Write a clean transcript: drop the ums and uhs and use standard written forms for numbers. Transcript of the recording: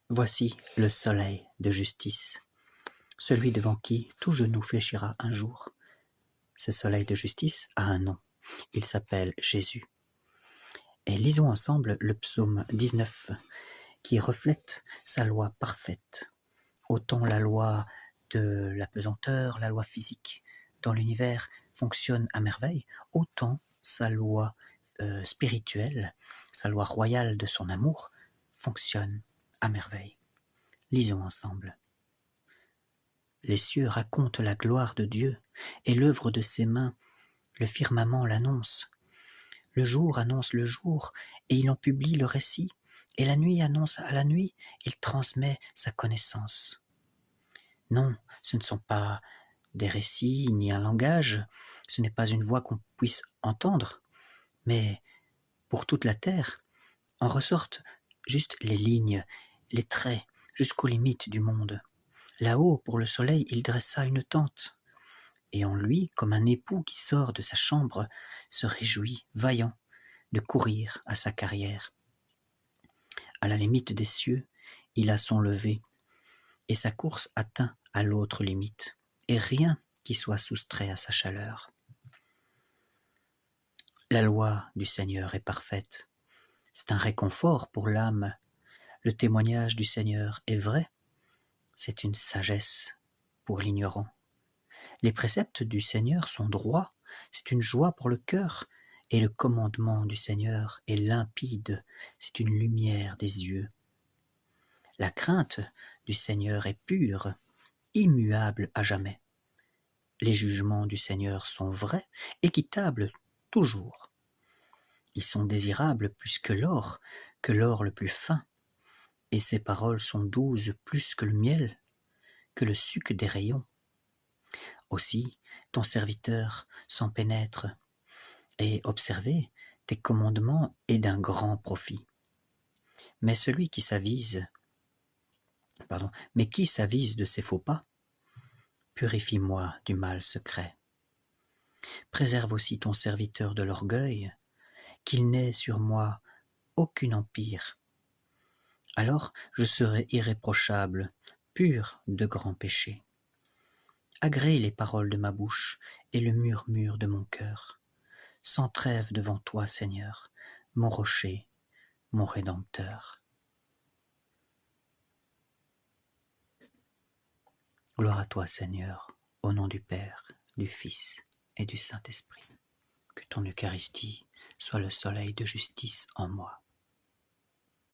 Voici le soleil de justice, celui devant qui tout genou fléchira un jour. Ce soleil de justice a un nom, il s'appelle Jésus. Et lisons ensemble le psaume 19, qui reflète sa loi parfaite. Autant la loi de la pesanteur, la loi physique dans l'univers fonctionne à merveille, autant sa loi spirituelle, sa loi royale de son amour fonctionne à merveille. Lisons ensemble. Les cieux racontent la gloire de Dieu, et l'œuvre de ses mains, le firmament l'annonce. Le jour annonce le jour, et il en publie le récit, et la nuit annonce à la nuit, il transmet sa connaissance. Non, ce ne sont pas des récits ni un langage, ce n'est pas une voix qu'on puisse entendre, mais pour toute la terre, en ressortent juste les lignes, les traits, jusqu'aux limites du monde. Là-haut, pour le soleil, il dressa une tente, et en lui, comme un époux qui sort de sa chambre, se réjouit, vaillant, de courir à sa carrière. À la limite des cieux, il a son lever, et sa course atteint à l'autre limite, et rien qui soit soustrait à sa chaleur. La loi du Seigneur est parfaite, c'est un réconfort pour l'âme. Le témoignage du Seigneur est vrai, c'est une sagesse pour l'ignorant. Les préceptes du Seigneur sont droits, c'est une joie pour le cœur, et le commandement du Seigneur est limpide, c'est une lumière des yeux. La crainte du Seigneur est pure, immuable à jamais. Les jugements du Seigneur sont vrais, équitables toujours. Ils sont désirables plus que l'or le plus fin, et ses paroles sont douces plus que le miel, que le suc des rayons. Aussi, ton serviteur s'en pénètre, et observer tes commandements est d'un grand profit. Mais qui s'avise de ses faux pas, purifie-moi du mal secret. Préserve aussi ton serviteur de l'orgueil, qu'il n'ait sur moi aucun empire. Alors je serai irréprochable, pur de grands péchés. Agrée les paroles de ma bouche et le murmure de mon cœur, sans trêve devant toi, Seigneur, mon rocher, mon Rédempteur. Gloire à toi, Seigneur, au nom du Père, du Fils et du Saint-Esprit. Que ton Eucharistie soit le soleil de justice en moi.